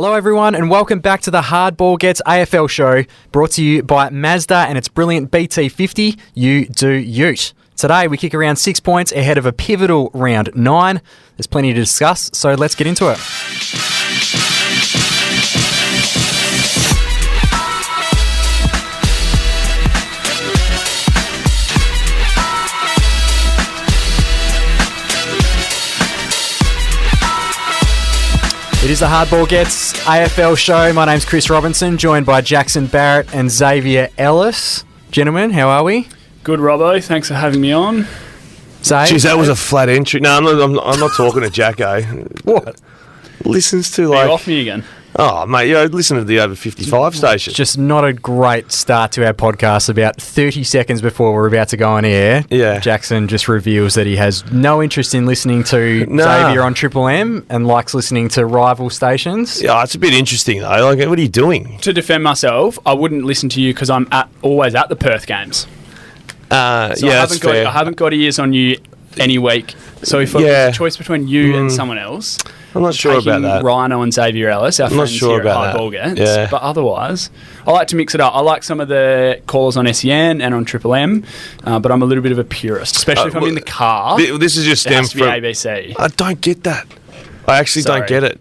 Hello everyone and welcome back to the Hardball Gets AFL show, brought to you by Mazda and its brilliant BT50, You Do Ute. Today we kick around 6 points ahead of a pivotal round 9. There's plenty to discuss, so let's get into it. It is the Hardball Gets AFL show. My name's Chris Robinson, joined by Jackson Barrett and Xavier Ellis. Gentlemen, how are we? Good, Robbo. Thanks for having me on. Jeez, that was a flat entry. No, I'm not talking to Jacko. What? Listens to Are you off me again? Oh, mate, listen to the over 55 station. Just not a great start to our podcast. About 30 seconds before we're about to go on air, Jackson just reveals that he has no interest in listening to Xavier on Triple M and likes listening to rival stations. Yeah, it's a bit interesting, though. Like, what are you doing? To defend myself, I wouldn't listen to you because I'm always at the Perth games. That's fair. I haven't got ears on you any week. So if it was a choice between you and someone else, I'm not sure about that. Rhino and Xavier Ellis, our friends here at Hardball Gets. Yeah. But otherwise, I like to mix it up. I like some of the callers on SEN and on Triple M, but I'm a little bit of a purist, especially if I'm in the car. This is just stem from ABC. I don't get that. I actually don't get it.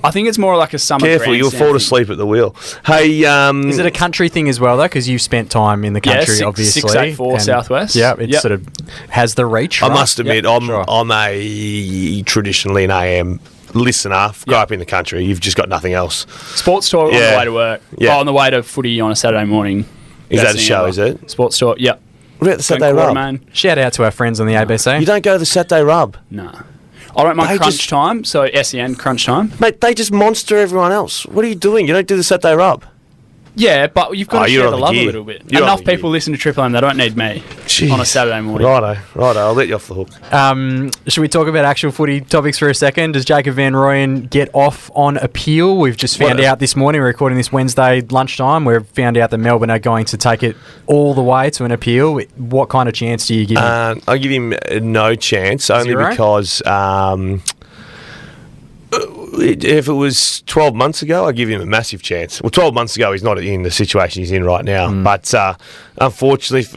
I think it's more like a summer. Careful, you'll fall asleep at the wheel. Hey, is it a country thing as well though? Because you've spent time in the country, obviously. 684 Southwest. Yeah, it sort of has the reach. I right? must admit, I'm traditionally an AM listener. Grow up in the country. You've just got nothing else. Sports Talk on the way to work. Yeah. On the way to footy on a Saturday morning. Is that a show? Is it Sports Talk? Yep. What about the Saturday Rub? Man. Shout out to our friends on the ABC. You don't go to the Saturday Rub? No. I don't mind crunch time, so SEN crunch time. Mate, they just monster everyone else. What are you doing? You don't do the Saturday Rub? Yeah, but you've got to share the love a little bit. Enough people listen to Triple M, they don't need me on a Saturday morning. Righto, I'll let you off the hook. Should we talk about actual footy topics for a second? Does Jacob Van Rooyen get off on appeal? We've just found out this morning, we're recording this Wednesday lunchtime, we've found out that Melbourne are going to take it all the way to an appeal. What kind of chance do you give him? I give him no chance, only because... if it was 12 months ago, I'd give him a massive chance. Well, 12 months ago, he's not in the situation he's in right now. But unfortunately,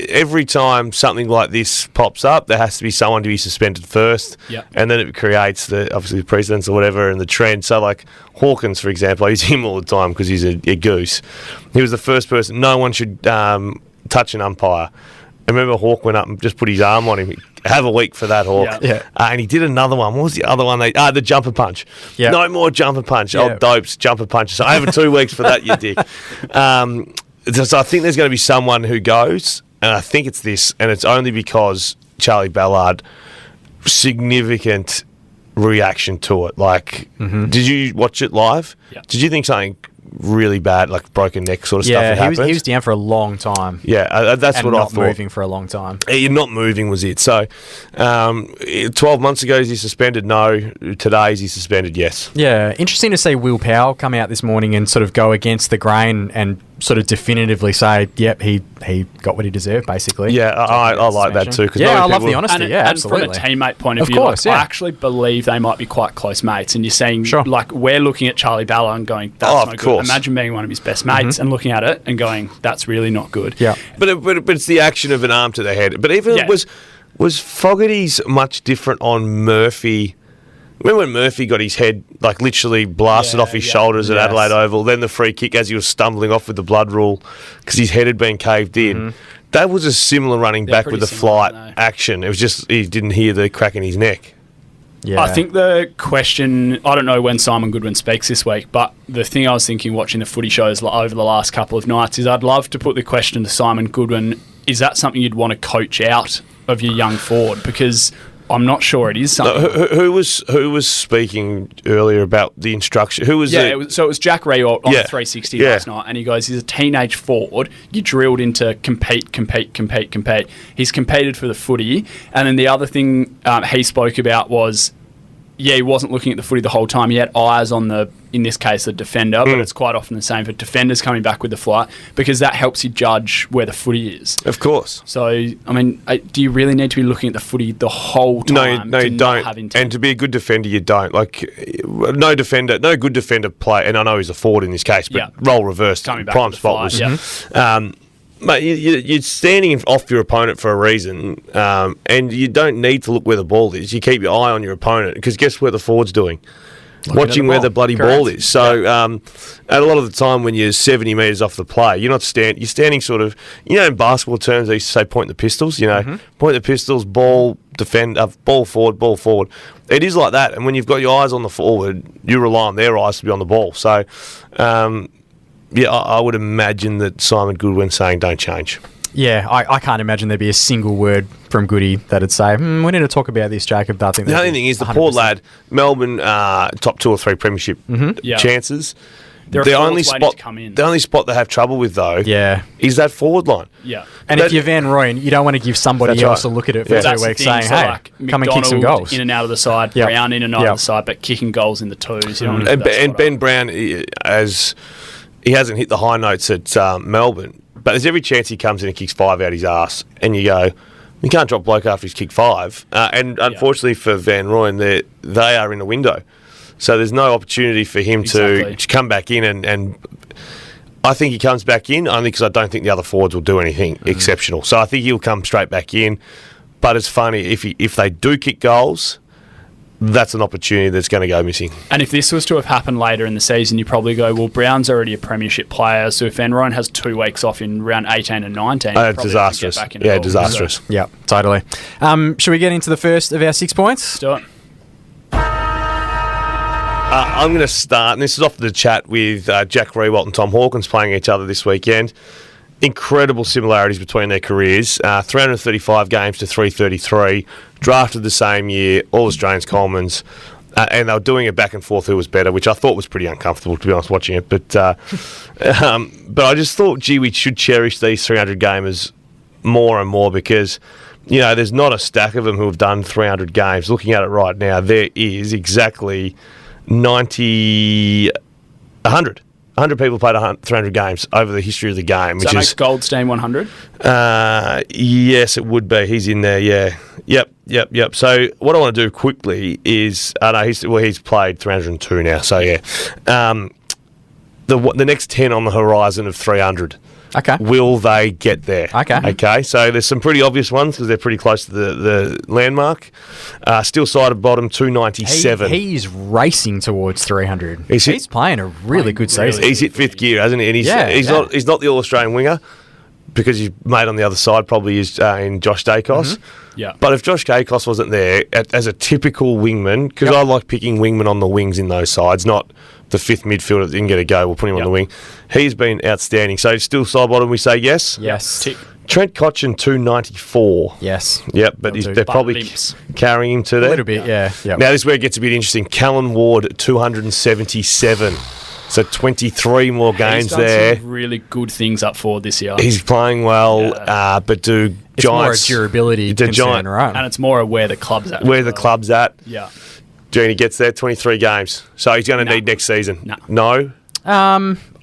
every time something like this pops up, there has to be someone to be suspended first. Yep. And then it creates obviously the precedents or whatever and the trend. So like Hawkins, for example, I use him all the time because he's a goose. He was the first person. No one should touch an umpire. I remember Hawk went up and just put his arm on him. Have a week for that, Hawk. Yeah. And he did another one. What was the other one? The jumper punch. Yep. No more jumper punch. Old dopes, jumper punches. So over 2 weeks for that, you dick. So I think there's going to be someone who goes, and I think it's this, and it's only because Charlie Ballard, significant reaction to it. Like, did you watch it live? Yep. Did you think something really bad, like broken neck sort of stuff had happened? He was down for a long time. Yeah, that's what I thought. Not moving for a long time. Not moving was it. So 12 months ago, is he suspended? No. Today, is he suspended? Yes. Yeah, interesting to see Will Powell come out this morning and sort of go against the grain and sort of definitively say, yep, he got what he deserved, basically. Yeah, I like that too. I love the honesty. Absolutely. And from a teammate point of view, I actually believe they might be quite close mates. And you're saying, like, we're looking at Charlie Ballard and going, that's not good. Imagine being one of his best mates and looking at it and going, that's really not good. Yeah. But it's the action of an arm to the head. But even was Fogarty's much different on Murphy? Remember when Murphy got his head like literally blasted off his shoulders at Adelaide Oval, then the free kick as he was stumbling off with the blood rule because his head had been caved in. That was a similar running back with the flight action. It was just he didn't hear the crack in his neck. Yeah. I think the question, I don't know when Simon Goodwin speaks this week, but the thing I was thinking watching the footy shows over the last couple of nights is I'd love to put the question to Simon Goodwin, is that something you'd want to coach out of your young forward? Because I'm not sure it is something. No, who was speaking earlier about the instruction? Who was so it was Jack Riewoldt on 360 last night, and he goes, he's a teenage forward. You drilled into compete. He's competed for the footy. And then the other thing he spoke about was he wasn't looking at the footy the whole time. He had eyes on in this case, the defender, but it's quite often the same for defenders coming back with the flight because that helps you judge where the footy is. Of course. So, I mean, do you really need to be looking at the footy the whole time? No, you don't. And to be a good defender, you don't. Like, no good defender play, and I know he's a forward in this case, but role reversed, prime spot was... Mate, you're standing off your opponent for a reason, and you don't need to look where the ball is. You keep your eye on your opponent because guess where the forward's doing? Watching where the bloody ball is. So, at a lot of the time when you're 70 metres off the play, you're standing sort of, in basketball terms, they used to say point the pistols, point the pistols, ball, defend, ball forward. It is like that. And when you've got your eyes on the forward, you rely on their eyes to be on the ball. So, I would imagine that Simon Goodwin's saying don't change. Yeah, I can't imagine there'd be a single word from Goody that'd say, we need to talk about this, Jacob. I think the only thing is, the 100%. Poor lad, Melbourne, top 2 or 3 premiership chances. The only spot they have trouble with, though, is that forward line. Yeah. And if you're Van Rooyen, you don't want to give somebody else a look at it for 2 weeks saying, hey, come and kick some goals. In and out of the side, Brown in and out of the side, but kicking goals in the twos. And Ben Brown, as he hasn't hit the high notes at Melbourne, but there's every chance he comes in and kicks 5 out his arse, and you go, you can't drop bloke after he's kicked 5. And unfortunately for Van Rooyen, they are in a window. So there's no opportunity for him to come back in, and I think he comes back in only because I don't think the other forwards will do anything exceptional. So I think he'll come straight back in. But it's funny, if they do kick goals, that's an opportunity that's going to go missing. And if this was to have happened later in the season, you probably go, well, Brown's already a premiership player, so if Van Rooyen has 2 weeks off in round 18 and 19, disastrous. Disastrous. Yeah, totally. Should we get into the first of our 6 points? Let's do it. I'm going to start, and this is off the chat with Jack Rewalt and Tom Hawkins playing each other this weekend. Incredible similarities between their careers. 335 games to 333. Drafted the same year, all Australians, Colemans, and they were doing it back and forth who was better, which I thought was pretty uncomfortable, to be honest, watching it. But I just thought, gee, we should cherish these 300 gamers more and more because, there's not a stack of them who have done 300 games. Looking at it right now, there is exactly 100 people played 300 games over the history of the game. Does that make Goldstein 100? Yes, it would be. He's in there, yeah. Yep. So what I want to do quickly is... he's played 302 now, so yeah. The next 10 on the horizon of 300. Okay. Will they get there? Okay. So there's some pretty obvious ones because they're pretty close to the landmark. Still sided bottom, 297. He's racing towards 300. He's playing a really good season. He's hit 5th gear, hasn't he? And he's not the All-Australian winger because his mate on the other side probably is in Josh Dacos. Yeah. But if Josh Dacos wasn't there as a typical wingman, because I like picking wingmen on the wings in those sides, not the 5th midfielder that didn't get a go, we'll put him on the wing. He's been outstanding. So still side bottom, we say yes? Yes. Tick. Trent Cotchin, 294. Yes. Yep, but they're probably carrying him to there. A little bit, yeah. Yep. Now this is where it gets a bit interesting. Callan Ward, 277. So 23 more games there. He's done some really good things up forward this year. He's playing well, but do it's Giants... It's more a durability concern, right? And it's more where the club's at. Where the club's at. Yeah. He gets there, 23 games. So he's going to need next season. No?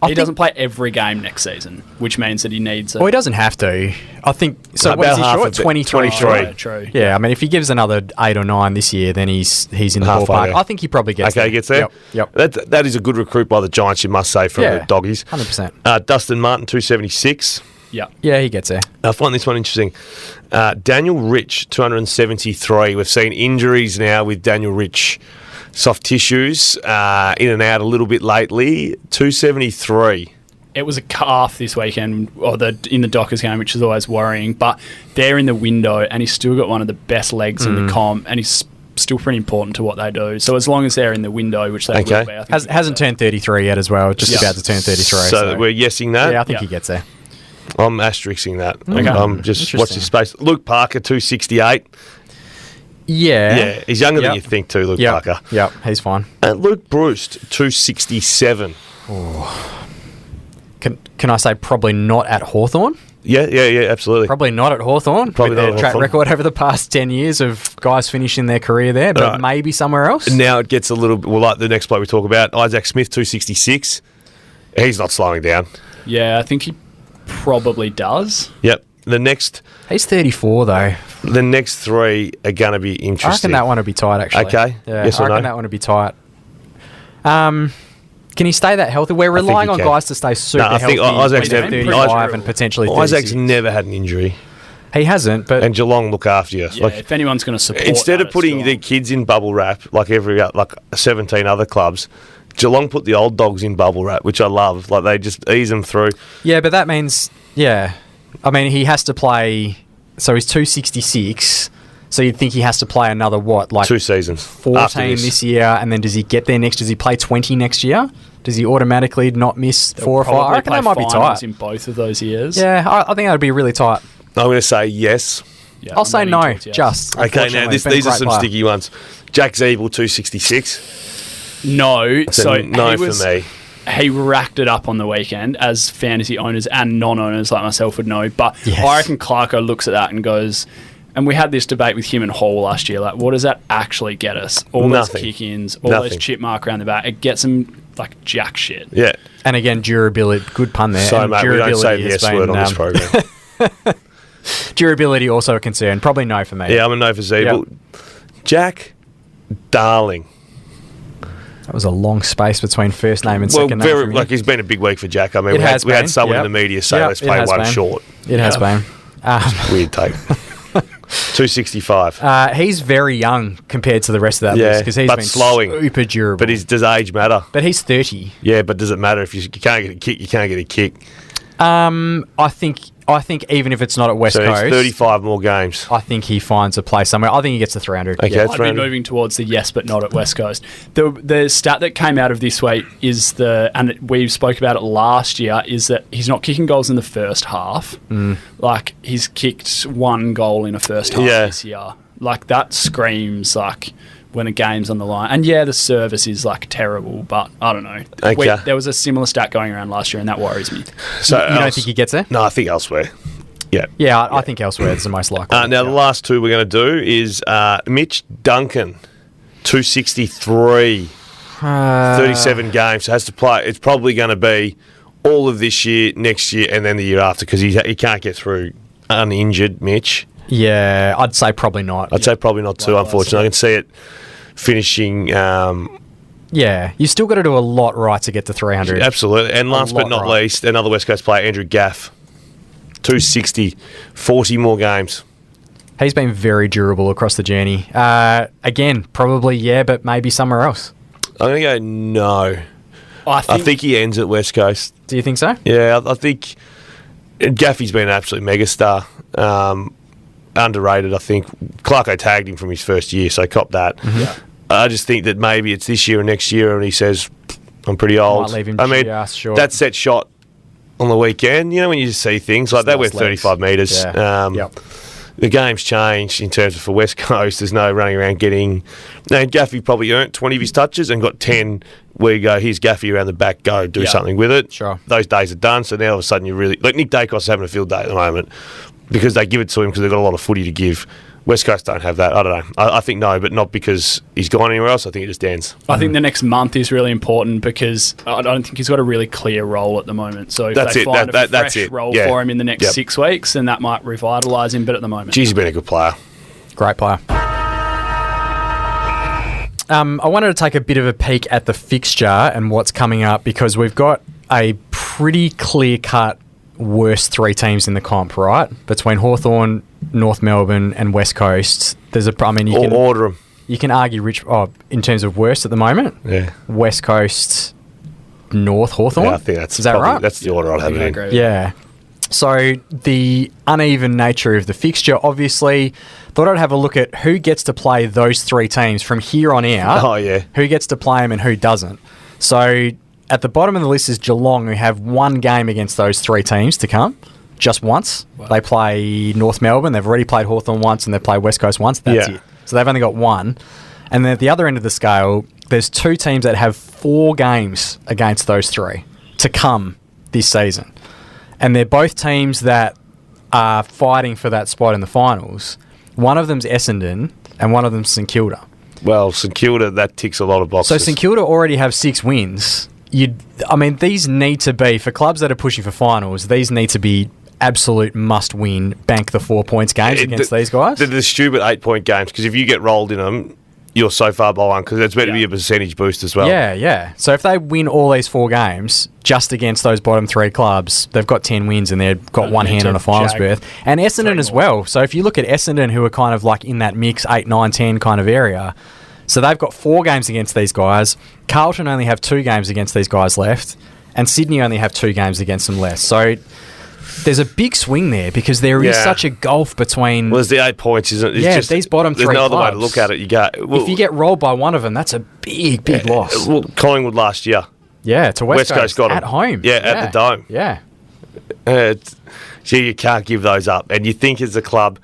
He doesn't play every game next season, which means that he needs... Well, he doesn't have to. I think... So what is he short? 23. True. Yeah, I mean, if he gives another 8 or 9 this year, then he's in the ballpark. Yeah. I think he probably gets there. Okay, he gets there? Yep. That is a good recruit by the Giants, you must say, from the Doggies. 100%. Dustin Martin, 276. Yeah, he gets there. I find this one interesting. Daniel Rich, 273. We've seen injuries now with Daniel Rich. Soft tissues, in and out a little bit lately. 273. It was a calf this weekend, in the Dockers game, which is always worrying. But they're in the window, and he's still got one of the best legs in the comp, and he's still pretty important to what they do. So as long as they're in the window, which they will be, I think hasn't turned 33 yet as well. Just about to turn 33. So we're yesing that. Yeah, I think he gets there. I'm asterixing that. Okay. I'm just watch this space. Luke Parker, 268. Yeah, he's younger than you think too, Luke Parker. Yeah, he's fine. Luke Bruce, 267. Oh. Can I say probably not at Hawthorn? Yeah, absolutely. Probably not at Hawthorn. Probably with not their at track Hawthorn. record over the past 10 years of guys finishing their career there, but Right. maybe somewhere else. Now it gets a little... Well, like the next bloke we talk about, Isaac Smith, 266. He's not slowing down. Yeah, I think he probably does. Yep. The next He's 34 though. three are going to be I interesting. reckon that one would be tight, actually. Okay. Yeah, Yes I or reckon no? that one would be tight. Can he stay that healthy? We're think relying he on can. guys to stay super I think healthy Isaac's when they're never- 35 and potentially 36. Isaac's never had an injury. He hasn't, but And Geelong look after you. Yeah, if anyone's going to support Instead that, of putting it's their Geelong. kids in bubble wrap like 17 other clubs, Geelong put the old dogs in bubble wrap, which I love. Like they just ease them through. yeah, but that means, yeah. I mean, he has to play, so he's 266, so you'd think he has to play another, what, like 2 seasons. 14 after this year, and then does he get there next? Does he play 20 next year? Does he automatically not miss They'll 4 or 5? probably I reckon play that might be finals tight. in both of those years. Yeah, I think that would be really tight. I'm going to say yes. Yeah, I'll I'm say leaning no, towards yes. just. Okay, now unfortunately. He's been a these are great some player. sticky ones. Jack Zeeble, 266. No, so no he was, for me. He racked it up on the weekend, as fantasy owners and non-owners like myself would know. But Yes. I reckon Clarko looks at that and goes, and we had this debate with him and Hall last year, like, what does that actually get us? All Nothing. those kick-ins, all Nothing. those chip mark around the back, it gets him like jack shit. Yeah. And again, durability, good pun there. So, and mate, we don't say the has S word been, on this program. durability also a concern. Probably no for me. Yeah, I'm a no for Zeeble. Jack Darling. That was a long space between first name and Well, second name. from him. it's been a big week for Jack. I mean, It we has had been, someone yep. in the media say, Yep, let's it play has one been. short. It has been. Weird take. 265. He's very young compared to the rest of that Yeah, list because he's but been slowing. super durable. But does age matter? But he's 30. Yeah, but does it matter if you can't get a kick? You can't get a kick. I think even if it's not at West So Coast, it's 35 more games. I think he finds a place somewhere. I think he gets to 300. Okay. Yeah. I'd be moving towards the yes, but not at West Coast. The stat that came out of this week is and we spoke about it last year, is that he's not kicking goals in the first half. Like, he's kicked 1 goal in a first half this year. Like, that screams, like, when a game's on the line. And yeah, the service is, like, terrible, but I don't know. Okay. There was a similar stat going around last year, and that worries me. So You don't think he gets there? No, I think elsewhere. Yeah. Yeah, I think elsewhere is the most likely. Now, the last two we're going to do is Mitch Duncan, 263, 37 games. So has to play. It's probably going to be all of this year, next year, and then the year after because he can't get through uninjured, Mitch. Yeah, I'd say probably not. I'd say probably not too, unfortunately. I can see it finishing... Yeah, you still got to do a lot right to get to 300. absolutely. And last but lot not right. least, another West Coast player, Andrew Gaff, 260, 40 more games. He's been very durable across the journey. Again, probably yeah, but maybe somewhere else. I'm going to go no. I think he ends at West Coast. Do you think so? Yeah, I think Gaffey's been an absolute megastar. Underrated, I think. Clarko tagged him from his first year, so cop that. Yeah. I just think that maybe it's this year or next year, and he says, I'm pretty old. Might leave him I mean, just short. that set shot on the weekend, you know, when you just see things like that, we're nice legs. 35 metres. Yeah. Yep. The game's changed in terms of for West Coast. There's no running around getting... Now, Gaffey probably earned 20 of his touches and got 10 where you go, here's Gaffey around the back, go do something with it. Sure. Those days are done, so now all of a sudden you really... Like Nick Dacos is having a field day at the moment because they give it to him because they've got a lot of footy to give. West Coast don't have that. I don't know. I think no, but not because he's gone anywhere else. I think it just ends. I think the next month is really important because I don't think he's got a really clear role at the moment. So if That's they it. find a That's fresh it. role Yeah. for him in the next Yep. 6 weeks, then that might revitalise him. But at the moment, Geez, he's been a good player. Great player. I wanted to take a bit of a peek at the fixture and what's coming up because we've got a pretty clear-cut worst 3 teams in the comp, right? Between Hawthorn, North Melbourne and West Coast. There's a... I mean, you can Order him. You can argue in terms of worst at the moment. Yeah. West Coast, North, Hawthorn. Yeah, I think that's Is that probably, right? That's the order I'd have it in. agree. Yeah. So the uneven nature of the fixture, obviously, thought I'd have a look at who gets to play those 3 teams from here on out. Oh, yeah. Who gets to play them and who doesn't. So at the bottom of the list is Geelong, who have 1 game against those 3 teams to come. Just once. Wow. They play North Melbourne. They've already played Hawthorn once and they've played West Coast once. That's Yeah. it. So they've only got 1. And then at the other end of the scale, there's 2 teams that have 4 games against those 3 to come this season. And they're both teams that are fighting for that spot in the finals. One of them's Essendon and one of them's St Kilda. Well, St Kilda, that ticks a lot of boxes. So St Kilda already have 6 wins. These need to be, for clubs that are pushing for finals, these need to be absolute must-win, bank the 4 points games against these guys. The stupid 8-point games, because if you get rolled in them, you're so far behind, because it's meant to be a percentage boost as well. Yeah. So if they win all these 4 games just against those bottom 3 clubs, they've got 10 wins and they've got one hand on a finals berth. And Essendon as well. So if you look at Essendon, who are kind of like in that mix, 8, 9, 10 kind of area, so they've got 4 games against these guys. Carlton only have 2 games against these guys left, and Sydney only have 2 games against them left. So there's a big swing there because there is such a gulf between... Well, there's the 8 points, isn't it? It's these bottom 3 clubs. There's no other way to look at it. You go... Well, if you get rolled by one of them, that's a big loss. Well, Collingwood last year. Yeah, to West Coast got at home. Yeah, at the Dome. Yeah. So you can't give those up. And you think as a club,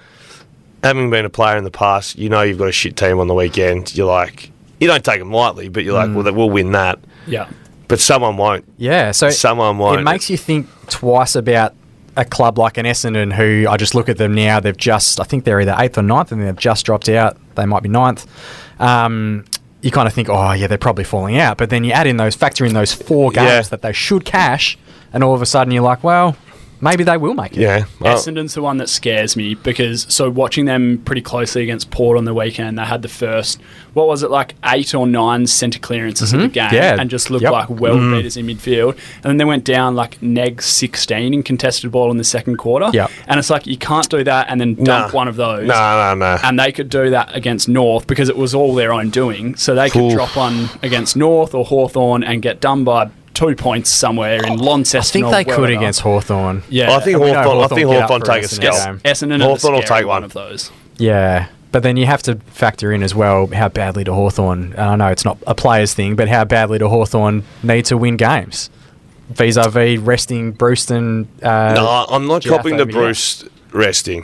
having been a player in the past, you know you've got a shit team on the weekend. You're like... You don't take them lightly, but you're like, well, we'll win that. Yeah. But someone won't. Yeah, so... Someone won't. It makes you think twice about a club like an Essendon, who I just look at them now, they've just, I think they're either 8th or 9th, and they've just dropped out. They might be 9th. You kind of think, oh, yeah, they're probably falling out. But then you factor in those 4 games that they should cash, and all of a sudden you're like, well, maybe they will make it. Yeah. Essendon's the one that scares me because, so watching them pretty closely against Port on the weekend, they had the first, 8 or 9 centre clearances of the game and just looked like world beaters in midfield. And then they went down like neg 16 in contested ball in the second quarter. Yep. And it's like, you can't do that and then dump one of those. No. And they could do that against North because it was all their own doing. So they could drop one against North or Hawthorn and get done by 2 points somewhere in Launceston. I think they could against Hawthorn. Yeah. I think Hawthorn take a scalp. Essendon Hawthorn will take one of those. Yeah. But then you have to factor in as well how badly do Hawthorn, and I know it's not a player's thing, but how badly do Hawthorn need to win games vis-a-vis resting Brewston? No, I'm not copying the Bruce resting.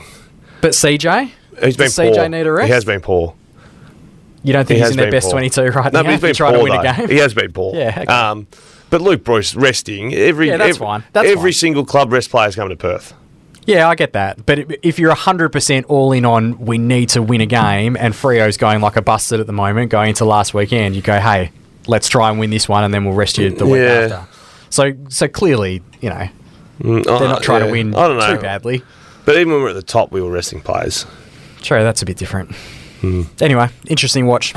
But CJ? He's been poor. CJ need a rest? He has been poor. You don't think he's in their best 22 right now? No, but he's been trying poor, to win a game? He has been poor. Yeah. Okay. But Luke Bruce resting, that's fine. Every single club rest player's coming to Perth. Yeah, I get that. But if you're 100% all in on we need to win a game and Freo's going like a busted at the moment, going into last weekend, you go, hey, let's try and win this one and then we'll rest you the week after. So clearly, they're not trying to win too badly. But even when we were at the top, we were resting players. True, that's a bit different. Anyway, interesting watch.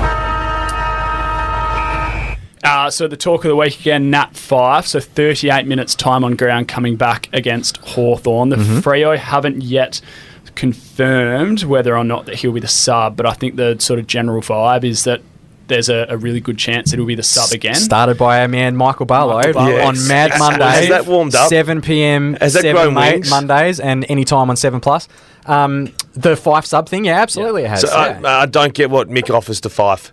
So the talk of the week again, Nat Fyfe. So 38 minutes time on ground coming back against Hawthorn. The Freo haven't yet confirmed whether or not that he'll be the sub, but I think the sort of general vibe is that there's a really good chance it'll be the sub again. Started by our man Michael Barlow on Mad Mondays. Has that warmed up? 7 p.m. Has that 7 grown wings? Mondays and any time on 7+. The Fyfe sub thing, absolutely it has. So I don't get what Mick offers to Fyfe.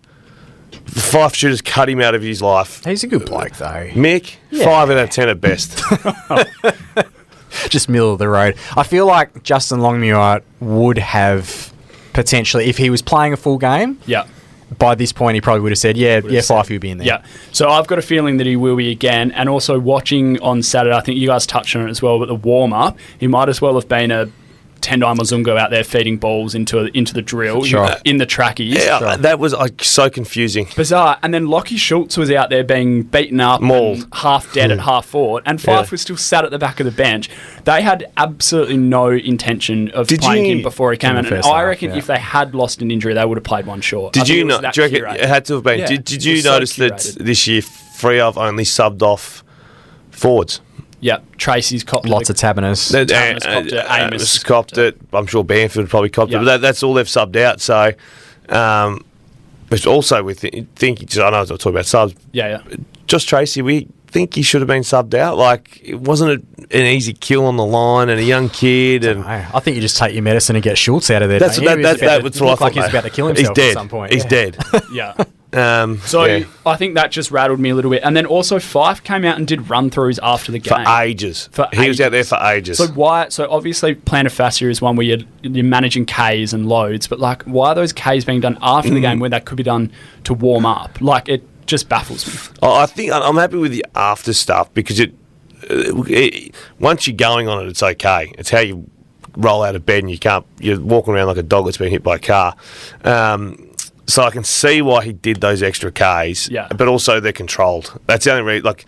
Fyfe should have cut him out of his life. He's a good bloke, though. Mick, 5 out of 10 at best. Just middle of the road. I feel like Justin Longmuir would have potentially, if he was playing a full game, by this point he probably would have said, Fyfe will be in there. Yeah. So I've got a feeling that he will be again. And also watching on Saturday, I think you guys touched on it as well, but the warm-up, he might as well have been a Tendai Mozungo out there feeding balls into the drill in the trackies. Yeah, that was so confusing. Bizarre. And then Lockie Schultz was out there being beaten up, and half dead at half forward, and Fyfe was still sat at the back of the bench. They had absolutely no intention of playing him before he came in. And I reckon if they had lost an injury, they would have played one short. Did you know? Do you reckon it had to have been? Yeah. Did you notice that this year Freo have only subbed off forwards? Yeah, Tracy's copped lots of Tabernas. Amos copped it. I'm sure Banfield probably copped it. But that's all they've subbed out. So, but also with thinking, I know I was talking about subs. Yeah. Josh Tracy, we think he should have been subbed out. Like, it wasn't an easy kill on the line and a young kid. And I think you just take your medicine and get Schultz out of there. That's what I thought. Like he's about to kill himself at some point. He's dead. Yeah. I think that just rattled me a little bit. And then also Fyfe came out and did run-throughs after the game. For ages. He was out there for ages. So obviously plantar fascia is one where you're managing Ks and loads, but like why are those Ks being done after the game when that could be done to warm up? Like it just baffles me. I think I'm happy with the after stuff because it once you're going on it, it's okay. It's how you roll out of bed and you're walking around like a dog that's been hit by a car. So I can see why he did those extra Ks, but also they're controlled. That's the only reason. Like,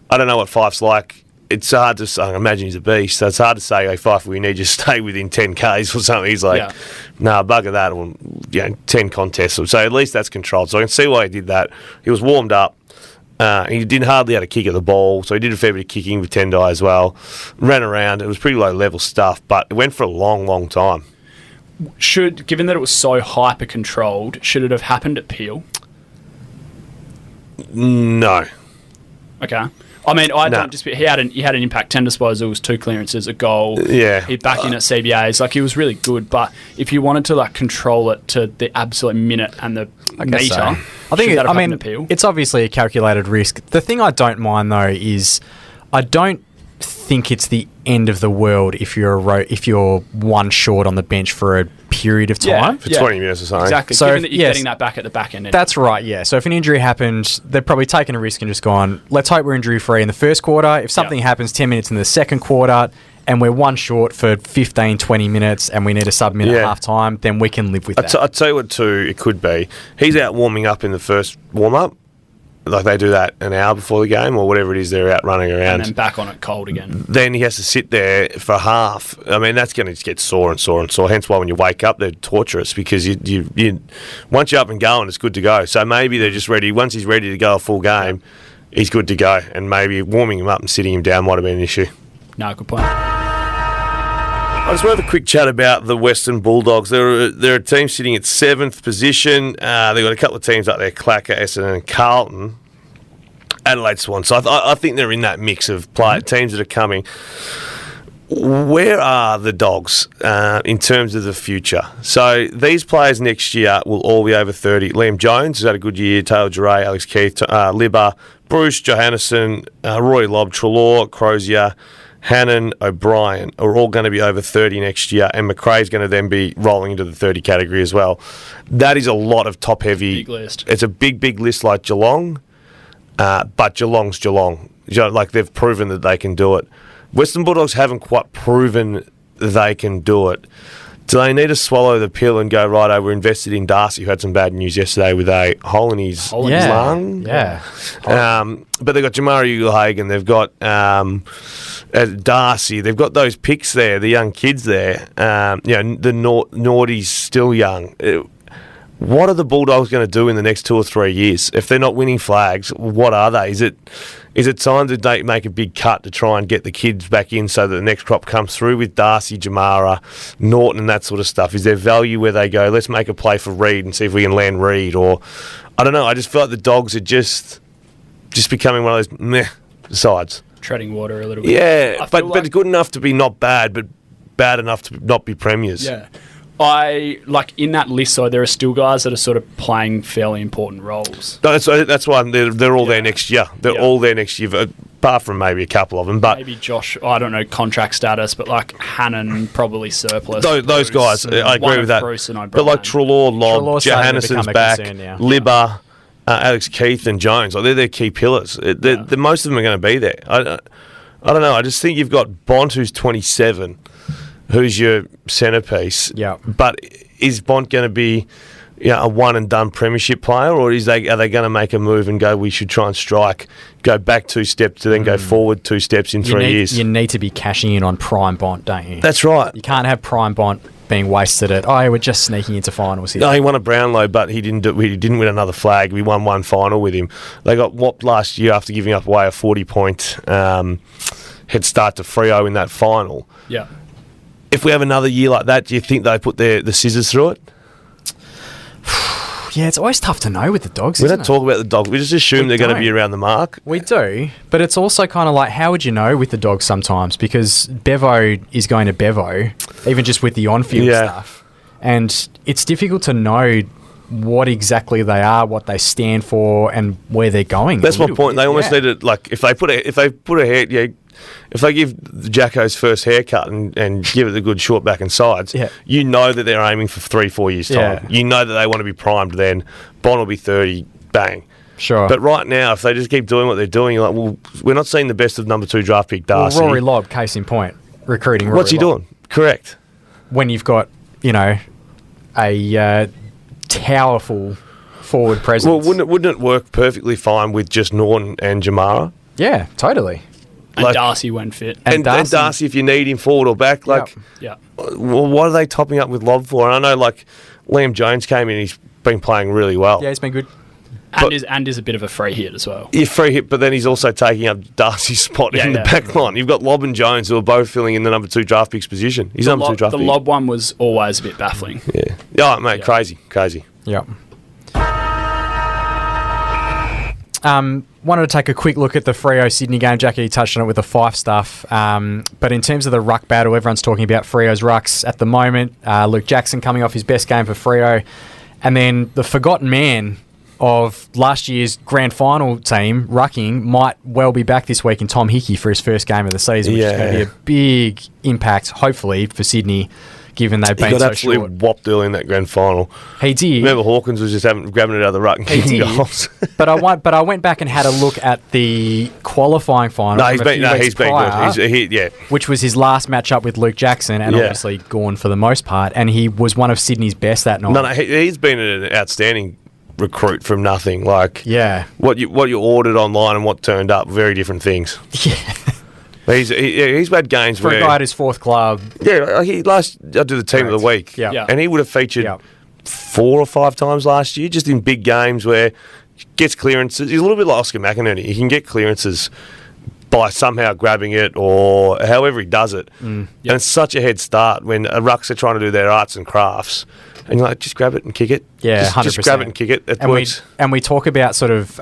I don't know what Fyfe's like. It's hard to say. I imagine he's a beast, so it's hard to say, hey, Fyfe, we need you to stay within 10 Ks or something. He's like, nah, bugger that, or 10 contests. So at least that's controlled. So I can see why he did that. He was warmed up. He didn't hardly have a kick at the ball, so he did a fair bit of kicking with Tendai as well. Ran around. It was pretty low-level stuff, but it went for a long, long time. Given that it was so hyper-controlled, should it have happened at Peel? No. Okay. I mean, I don't dispute. He had an impact, 10 disposals, 2 clearances, a goal. Yeah. He back in at CBAs. Like, he was really good, but if you wanted to, like, control it to the absolute minute and the meter, I think Appeal? It's obviously a calculated risk. The thing I don't mind, though, is I don't think it's the end of the world if you're one short on the bench for a period of time. For 20 minutes or something. Exactly. So given that you're getting that back at the back end. That's right, yeah. So if an injury happened, they've probably taken a risk and just gone, let's hope we're injury-free in the first quarter. If something happens 10 minutes in the second quarter and we're one short for 15, 20 minutes and we need a sub-minute at half-time, then we can live with that. I'll tell you what, too, it could be. He's out warming up in the first warm-up. Like, they do that an hour before the game or whatever it is, they're out running around. And then back on it cold again. Then he has to sit there for half. I mean, that's going to get sore and sore and sore. Hence why when you wake up, they're torturous because you once you're up and going, it's good to go. So maybe they're just ready. Once he's ready to go a full game, he's good to go. And maybe warming him up and sitting him down might have been an issue. No, good point. I just want to have a quick chat about the Western Bulldogs. They're a team sitting at 7th position. They've got a couple of teams up there, Clacker, Essendon and Carlton. Adelaide Swan. So I think they're in that mix of teams that are coming. Where are the Dogs in terms of the future? So these players next year will all be over 30. Liam Jones has had a good year. Taylor Duray, Alex Keith, Libba, Bruce, Johannesson, Roy Lobb, Treloar, Crozier, Hannon, O'Brien are all going to be over 30 next year, and McRae's going to then be rolling into the 30 category as well. That is a lot of top-heavy. Big list. It's a big list like Geelong, but Geelong's Geelong. Like, they've proven that they can do it. Western Bulldogs haven't quite proven they can do it. Do they need to swallow the pill and go, right, we're invested in Darcy, who had some bad news yesterday with a hole in his lung? Yeah. But they've got Jamari Ugle-Hagan, they've got Darcy, they've got those picks there, the young kids there. The Naughty's still young. What are the Bulldogs going to do in the next 2 or 3 years? If they're not winning flags, what are they? Is it time to make a big cut to try and get the kids back in so that the next crop comes through with Darcy, Jamara, Norton and that sort of stuff? Is there value where they go, let's make a play for Reed and see if we can land Reed? Or, I don't know, I just feel like the Dogs are just becoming one of those meh sides. Treading water a little bit. Yeah, but good enough to be not bad, but bad enough to not be premiers. Yeah. In that list, so there are still guys that are sort of playing fairly important roles. No, that's why they're all there next year. They're all there next year, apart from maybe a couple of them. But maybe Josh, I don't know contract status, but like Hannon probably surplus. Those guys, I agree with that. But like Treloar, Lobb, Johannesson's back, Libba, Alex Keith and Jones, they're their key pillars. Most of them are going to be there. I don't know. I just think you've got Bont, who's 27. Who's your centrepiece? Yeah. But is Bont going to be a one-and-done premiership player, or are they going to make a move and go, we should try and go back 2 steps to then go forward 2 steps in 3 years? You need to be cashing in on prime Bont, don't you? That's right. You can't have prime Bont being wasted at, we're just sneaking into finals here. No, he won a Brownlow, but he didn't win another flag. We won one final with him. They got whopped last year after giving up away a 40-point head start to Freo in that final. Yeah. If we have another year like that, do you think they put the scissors through it? Yeah, it's always tough to know with the Dogs, We don't talk about the Dogs. We just assume they're going to be around the mark. We do, but it's also kind of like, how would you know with the Dogs sometimes? Because Bevo is going to Bevo, even just with the on-field stuff. And it's difficult to know what exactly they are, what they stand for, and where they're going. That's my point. They almost need to, like, if they put a hair... If they give Jacko's first haircut and give it the good short back and sides, you know that they're aiming for 3-4 years' time. You know that they want to be primed then. Bond will be 30, bang. Sure. But right now, if they just keep doing what they're doing, you're like, well, we're not seeing the best of number 2 draft pick Darcy. Well, Rory Lobb, case in point, recruiting Rory What's he doing? Correct. when you've got, a powerful forward presence. Well, wouldn't it work perfectly fine with just Norton and Jamara? Yeah, totally. And Darcy when fit. And Darcy, if you need him forward or back, well, what are they topping up with Lob for? And I know, Liam Jones came in, he's been playing really well. Yeah, he's been good. And is a bit of a free hit as well. Yeah, free hit, but then he's also taking up Darcy's spot in the back line. You've got Lob and Jones who are both filling in the number 2 draft pick's position. He's number 2 draft pick. The Lob one was always a bit baffling. Yeah. Oh, mate, crazy. Yeah. Wanted to take a quick look at the Freo Sydney game. Jackie touched on it with the Fyfe stuff. But in terms of the ruck battle, everyone's talking about Freo's rucks at the moment. Luke Jackson coming off his best game for Freo. And then the forgotten man of last year's grand final team, rucking, might well be back this week in Tom Hickey for his first game of the season, which is going to be a big impact, hopefully, for Sydney, given they've been so short. He got absolutely whopped early in that grand final. He did. Remember Hawkins was just grabbing it out of the ruck and kicking goals. But I went back and had a look at the qualifying final. He's been good. Which was his last matchup with Luke Jackson, and obviously gone for the most part. And he was one of Sydney's best that night. No, he's been an outstanding recruit from nothing. What you ordered online and what turned up, very different things. Yeah. He's had games for where... a guy at his 4th club. Yeah, I did the team of the week. Yeah. And he would have featured 4 or 5 times last year, just in big games where he gets clearances. He's a little bit like Oscar McInerney. He can get clearances by somehow grabbing it or however he does it. And it's such a head start when rucks are trying to do their arts and crafts. And you're like, just grab it and kick it. Yeah, 100%. Just grab it and kick it. It works. We talk about sort of...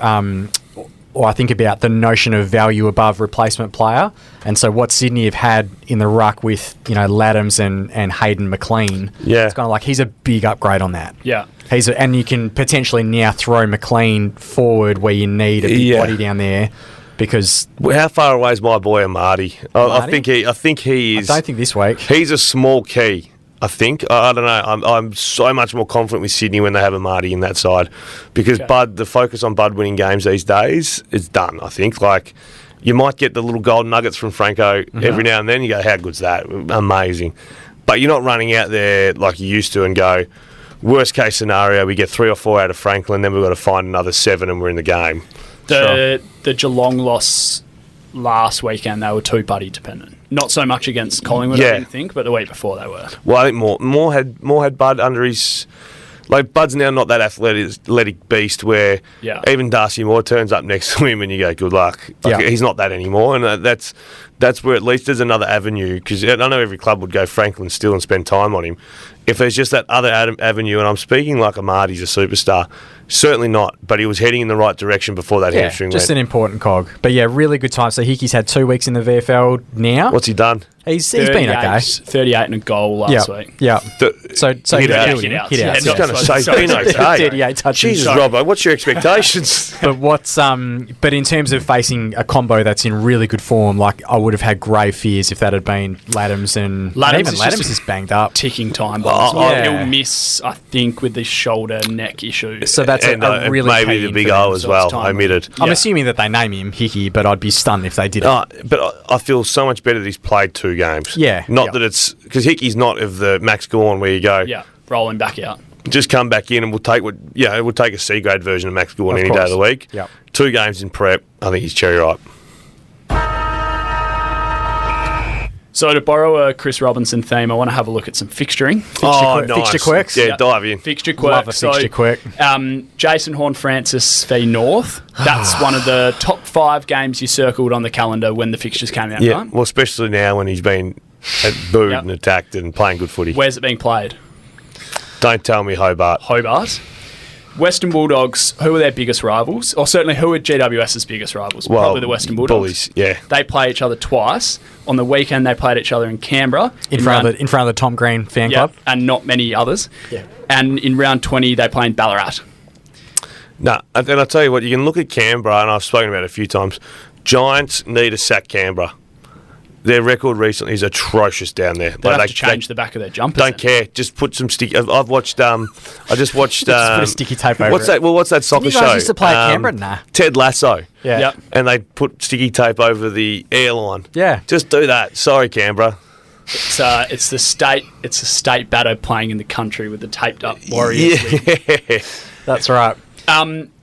I think about the notion of value above replacement player. And so what Sydney have had in the ruck with, Laddams and Hayden McLean, it's kind of like he's a big upgrade on that. Yeah. And you can potentially now throw McLean forward where you need a big body down there because... How far away is my boy Amadi? I think he is... I don't think this week. He's a small key. I think. I don't know. I'm so much more confident with Sydney when they have Amadi in that side because the focus on Bud winning games these days is done, I think. You might get the little golden nuggets from Franco every now and then. You go, how good's that? Amazing. But you're not running out there like you used to and go, worst case scenario, we get 3 or 4 out of Franklin, then we've got to find another 7 and we're in the game. The Geelong loss last weekend, they were 2 buddy dependent. Not so much against Collingwood, I didn't think, but the week before they were. Well, I think Moore had Bud under his... Bud's now not that athletic beast where even Darcy Moore turns up next to him and you go, good luck. He's not that anymore, and that's where at least there's another avenue, because I know every club would go Franklin still and spend time on him. If there's just that other avenue, and I'm speaking like Amadi's a superstar, certainly not, but he was heading in the right direction before that hamstring just an important cog. But really good time. So Hickey's had 2 weeks in the VFL now. What's he done? He's been okay. 38 and a goal last week. Yeah. So hit out. I was going to say, been okay. 38 touches. Jesus, Robbo, what's your expectations? But in terms of facing a combo that's in really good form, I would have had grave fears if that had been Laddams and even Laddams is banged up. Ticking time bomb. He'll miss, I think, with the shoulder neck issue. So that's a really maybe the big O as well. Omitted. I'm assuming that they name him Hickey, but I'd be stunned if they didn't. But I feel so much better that he's played 2 games. Yeah. Not that it's because Hickey's not of the Max Gawn where you go. Yeah. Roll him back out. Just come back in and we'll take we'll take a C grade version of Max Gawn any day of the week. Yep. 2 games in prep. I think he's cherry ripe. So to borrow a Chris Robinson theme, I want to have a look at some fixturing. Nice. Fixture quirks. Yeah, dive in. Fixture quirks. Love a fixture quirk. Jason Horne-Francis v North. That's one of the top 5 games you circled on the calendar when the fixtures came out, right? Well, especially now when he's been booed and attacked and playing good footy. Where's it being played? Don't tell me Hobart. Western Bulldogs, who are their biggest rivals? Or certainly, who are GWS's biggest rivals? Well, probably the Western Bulldogs. Bullies, yeah. They play each other twice. On the weekend, they played each other in Canberra. In front of the Tom Green fan club. And not many others. Yeah. And in round 20, they play in Ballarat. No, and I'll tell you what, you can look at Canberra, and I've spoken about it a few times. Giants need to sack Canberra. Their record recently is atrocious down there. They have to change the back of their jumpers. Don't care. Just put some sticky... I've watched... I just watched... Just put a sticky tape over it. What's that soccer show? You guys used to play at Canberra? Nah. Ted Lasso. Yeah. Yep. And they put sticky tape over the airline. Yeah. Just do that. Sorry, Canberra. It's the state battle playing in the country with the taped up Warriors. Yeah. That's right.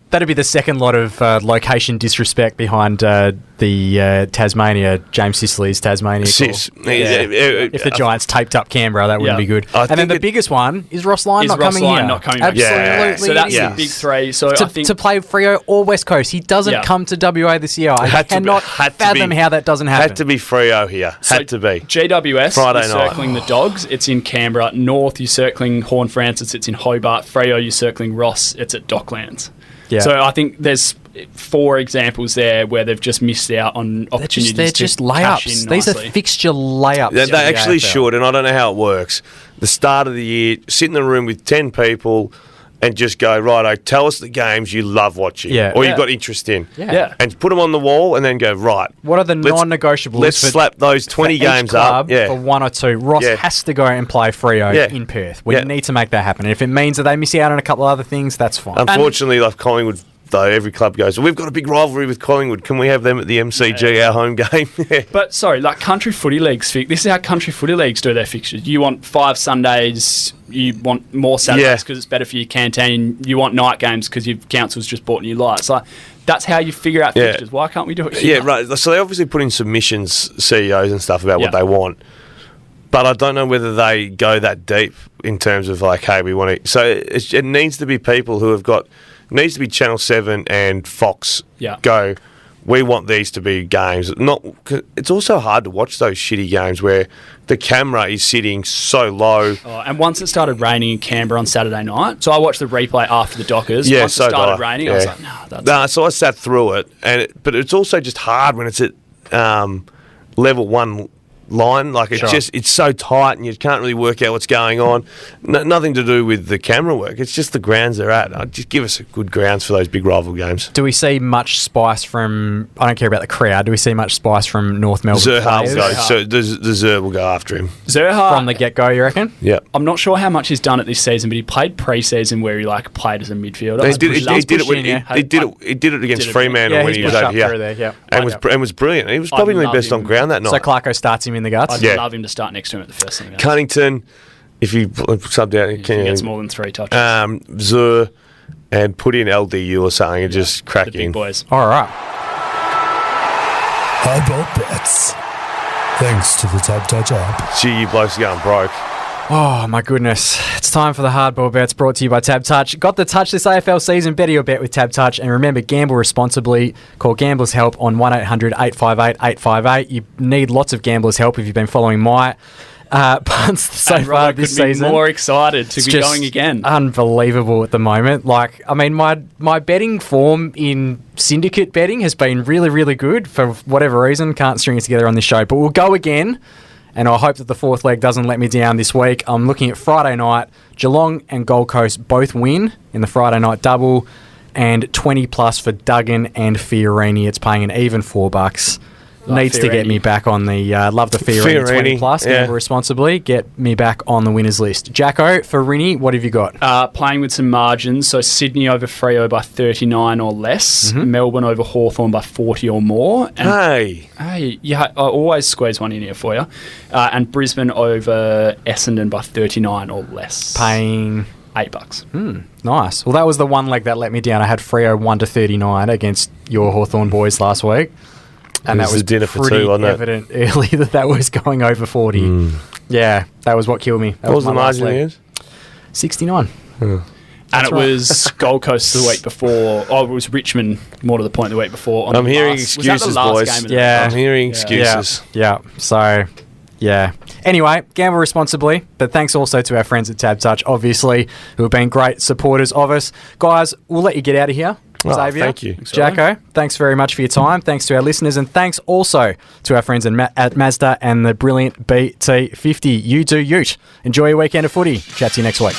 That'd be the second lot of location disrespect behind the Tasmania, James Sicily's Tasmania call. If the Giants taped up Canberra, that wouldn't be good. And then the biggest one is Ross Lyon not coming here. Absolutely. Yeah. So that's the big three. So I think to play Freo or West Coast, he doesn't come to WA this year. I cannot fathom how that doesn't happen. Had to be Freo here. Had to be. GWS Friday is night. circling the Dogs. It's in Canberra. North, you're circling Horn Francis. It's in Hobart. Freo, you're circling Ross. It's at Docklands. Yeah. So I think there's 4 examples there where they've just missed out on opportunities. They're just layups. These are fixture layups. They actually should, and I don't know how it works. The start of the year, sit in the room with 10 people and just go, righto, tell us the games you love watching or you've got interest in. Yeah. And put them on the wall and then go, right. What are the non-negotiables? Let's slap those 20 games up. For 1 or 2. Ross has to go and play Freo in Perth. We need to make that happen. And if it means that they miss out on a couple of other things, that's fine. Unfortunately, like Collingwood, though, every club goes, we've got a big rivalry with Collingwood. Can we have them at the MCG, our home game? But, sorry, like country footy leagues, this is how country footy leagues do their fixtures. You want 5 Sundays, you want more Saturdays because it's better for your canteen, you want night games because your council's just bought new lights. Like, that's how you figure out fixtures. Why can't we do it here? Yeah, right. So they obviously put in submissions, CEOs and stuff about what they want. But I don't know whether they go that deep in terms of like, hey, we want to... So it needs to be people who have got... It needs to be Channel 7 and Fox go, we want these to be games. It's also hard to watch those shitty games where the camera is sitting so low. And once it started raining in Canberra on Saturday night, so I watched the replay after the Dockers. Yeah, once it started raining, I was like, so I sat through it, but it's also just hard when it's at level 1 line, like it's so tight and you can't really work out what's going on. Nothing to do with the camera work, it's just the grounds they're at. Just give us a good grounds for those big rival games. Do we see much spice from, I don't care about the crowd, do we see much spice from North Melbourne Zerha players? will go, so the Zer will go after him. Zerha from the get-go, you reckon? Yeah. I'm not sure how much he's done it this season, but he played pre-season where he like played as a midfielder. He did it against Fremantle when he was over here. And was brilliant. He was probably the best on ground that night. So Clarko starts him in the guts? I'd love him to start next to him at the first thing. Cunnington, if you subbed out, he gets more than 3 touches. Zer, and put in LDU or something and just crack the big boys. All right. Hardball bets. Thanks to the Tab Touch app. Gee, you blokes are going broke. Oh, my goodness. It's time for the Hardball Bets brought to you by Tab Touch. Got the touch this AFL season. Better your bet with Tab Touch. And remember, gamble responsibly. Call Gamblers Help on 1-800-858-858. You need lots of Gamblers Help if you've been following my punts so far this season. More excited to be going again. Unbelievable at the moment. Like, I mean, my betting form in syndicate betting has been really, really good for whatever reason. Can't string it together on this show. But we'll go again. And I hope that the fourth leg doesn't let me down this week. I'm looking at Friday night. Geelong and Gold Coast both win in the Friday night double. And 20 plus for Duggan and Fiorini. It's paying an even $4. Needs to get me back on the love the Fiorini 20 plus. Gamble responsibly. Get me back on the winners list. Jacko, for Rini, what have you got? Playing with some margins. So Sydney over Freo by 39 or less. Mm-hmm. Melbourne over Hawthorn by 40 or more. And hey, yeah, I always squeeze one in here for you. And Brisbane over Essendon by 39 or less. Paying $8. Nice. Well, that was the one leg that let me down. I had Freo 1-39 against your Hawthorn boys last week. And that was dinner pretty for two, wasn't evident early that was going over 40. Yeah, that was what killed me. That what was the margin again? 69. And it was Gold Coast the week before. Oh, it was Richmond, more to the point, the week before. I'm hearing excuses, boys. Yeah. I'm hearing excuses. Yeah. So, yeah. Anyway, gamble responsibly. But thanks also to our friends at Tab Touch, obviously, who have been great supporters of us. Guys, we'll let you get out of here. Xavier, thank you. Jacko, thanks very much for your time. Thanks to our listeners, and thanks also to our friends at Mazda and the brilliant BT50. You do ute. Enjoy your weekend of footy. Chat to you next week.